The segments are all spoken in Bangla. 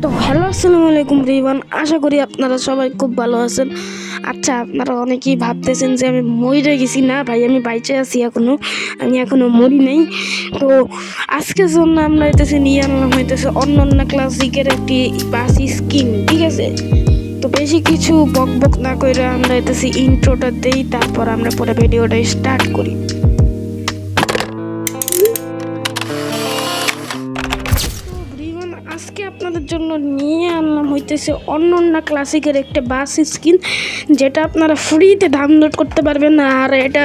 তো হ্যালো আসসালামু আলাইকুম রিবান, আশা করি আপনারা সবাই খুব ভালো আছেন। আচ্ছা, আপনারা অনেকেই ভাবতেছেন যে আমি মরে গেছি। না ভাই, আমি বাইচে আছি আমি এখনো মরি নাই। তো আজকের জন্য আমরা নিয়ে আনলাম অন্যান্য ক্লাসিকের একটি বাস স্কিন, ঠিক আছে? তো বেশি কিছু বক বক না করে আমরা ইন্ট্রোটা দেই, তারপর আমরা পরে ভিডিওটা স্টার্ট করি। আজকে আপনাদের জন্য নিয়ে আনলাম অন্যান্য ক্লাসিকের একটা বাস স্কিন, যেটা আপনারা ফ্রিতে ডাউনলোড করতে পারবেন। আর এটা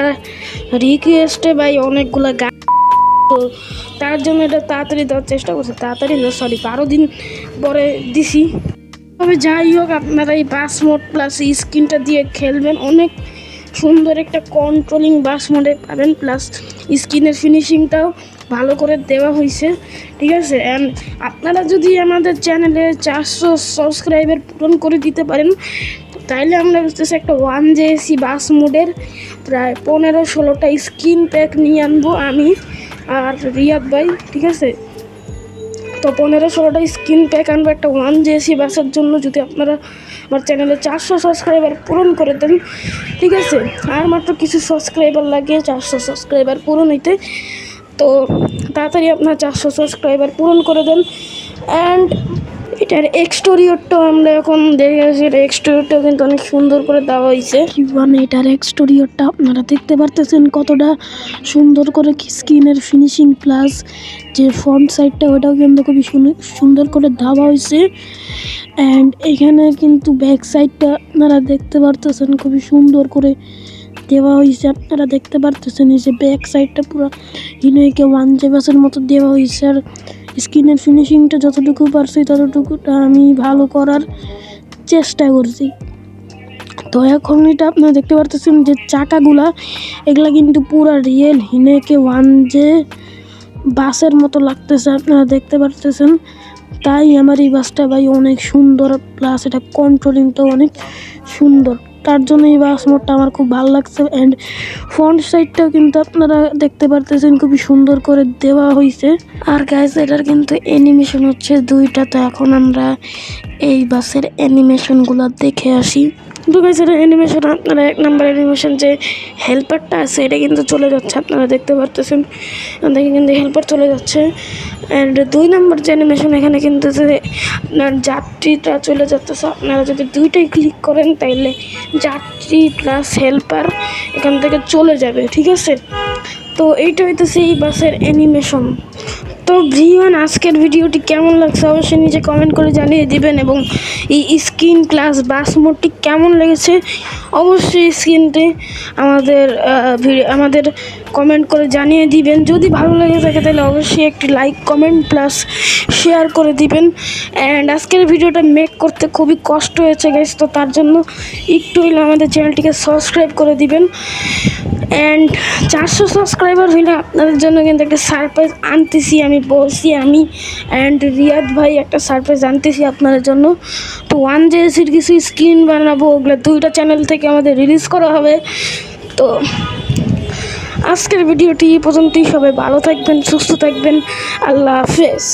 রিকোয়েস্টে ভাই অনেকগুলো গান, তো তার জন্য এটা তাড়াতাড়ি দেওয়ার চেষ্টা করছি। তাড়াতাড়ি না, সরি, 12 দিন পরে দিছি। তবে যাই হোক, আপনারা এই বাস মোড প্লাস স্কিনটা দিয়ে খেলবেন। অনেক সুন্দর একটা কন্ট্রোলিং বাস মোডে পাবেন, প্লাস স্কিনের ফিনিশিংটাও ভালো করে দেওয়া হয়েছে, ঠিক আছে? অ্যান্ড আপনারা যদি আমাদের চ্যানেলে 400 সাবস্ক্রাইবার পূরণ করে দিতে পারেন, তাইলে আমরা একটা 1JC বাস মোডের প্রায় 15-16টা স্কিন প্যাক নিয়ে আনবো আমি আর রিয়াদ ভাই, ঠিক আছে? তো 15-16টা স্কিন প্যাক আনবো একটা 1JC বাসের জন্য, যদি আপনারা আমার চ্যানেলে 400 সাবস্ক্রাইবার পূরণ করে দেন, ঠিক আছে? আর মাত্র কিছু সাবস্ক্রাইবার লাগে 400 সাবস্ক্রাইবার পূরণ হইতে। তো তাড়াতাড়ি আপনার 400 সাবস্ক্রাইবার পূরণ করে দেন। অ্যান্ড এটার এক্সটেরিয়রটাও আমরা এখন দেখে আসি। এটা এক্সটেরিয়রটাও কিন্তু অনেক সুন্দর করে দেওয়া হয়েছে। মানে এটার এক্সটেরিয়রটা আপনারা দেখতে পারতেছেন কতটা সুন্দর করে স্কিনের ফিনিশিং, প্লাস যে ফ্রন্ট সাইডটা ওটাও কিন্তু খুবই সুন্দর করে দেওয়া হয়েছে। অ্যান্ড এখানে কিন্তু ব্যাক সাইডটা আপনারা দেখতে পারতেছেন খুবই সুন্দর করে দেওয়া হয়েছে। আপনারা দেখতে পারতেছেন এই যে ব্যাক সাইডটা পুরো হিনোইকে 1J বাসের মতো দেওয়া হয়েছে। আর স্কিনের ফিনিশিংটা যতটুকু পারছি ততটুকুটা আমি ভালো করার চেষ্টা করছি। তো এখন এটা আপনারা দেখতে পারতেছেন যে চাকাগুলা, এগুলা কিন্তু পুরো রিয়েল হিনোইকে 1J বাসের মতো লাগতেছে, আপনারা দেখতে পারতেছেন। তাই আমার এই বাসটা ভাই অনেক সুন্দর, প্লাস এটা কন্ট্রোলিংটাও অনেক সুন্দর, তার জন্য এই বাস মোডটা আমার খুব ভালো লাগছে। অ্যান্ড ফ্রন্ট সাইডটাও কিন্তু আপনারা দেখতে পারতেছেন খুবই সুন্দর করে দেওয়া হয়েছে। আর গাইস, এটার কিন্তু অ্যানিমেশন হচ্ছে 2টা। তো এখন আমরা এই বাসের অ্যানিমেশনগুলো দেখে আসি। তো গাইস, এটা অ্যানিমেশন, আপনারা 1 নাম্বার অ্যানিমেশন যে হেল্পারটা আছে এটা কিন্তু চলে যাচ্ছে, আপনারা দেখতে পারতেছেন। দেখে কিন্তু হেল্পার চলে যাচ্ছে। অ্যান্ড 2 নাম্বার যে অ্যানিমেশন, এখানে কিন্তু যে আপনার যাত্রীটা চলে যাচ্ছে। আপনারা যদি 2টাই ক্লিক করেন তাইলে যাত্রী প্লাস হেল্পার এখান থেকে চলে যাবে, ঠিক আছে? তো এইটা হইতেছে এই বাসের অ্যানিমেশন। তো ভিউয়ান, আজকের ভিডিওটি কেমন লাগছে অবশ্যই নিচে কমেন্ট করে জানিয়ে দিবেন, এবং এই স্কিন প্লাস বাস মোডটি কেমন লেগেছে অবশ্যই স্ক্রিনটি আমাদের কমেন্ট করে জানিয়ে দিবেন। যদি ভালো লেগে থাকে তাহলে অবশ্যই একটি লাইক, কমেন্ট প্লাস শেয়ার করে দিবেন। অ্যান্ড আজকের ভিডিওটা মেক করতে খুবই কষ্ট হয়েছে গাইস, তো তার জন্য একটু হইলে আমাদের চ্যানেলটিকে সাবস্ক্রাইব করে দিবেন। অ্যান্ড 400 সাবস্ক্রাইবার হইলে আপনাদের জন্য কিন্তু একটা সারপ্রাইজ আনতেছি, আমি বলছি। আমি অ্যান্ড রিয়াদ ভাই একটা সারপ্রাইজ আনতেছি আপনাদের জন্য। তো 1JCর কিছু স্ক্রিন বানাবো, ওগুলো 2টা চ্যানেল থেকে আমাদের রিলিজ করা হবে। তো আজকের ভিডিওটি এই পর্যন্তই। সবাই ভালো থাকবেন, সুস্থ থাকবেন, আল্লাহ হাফেজ।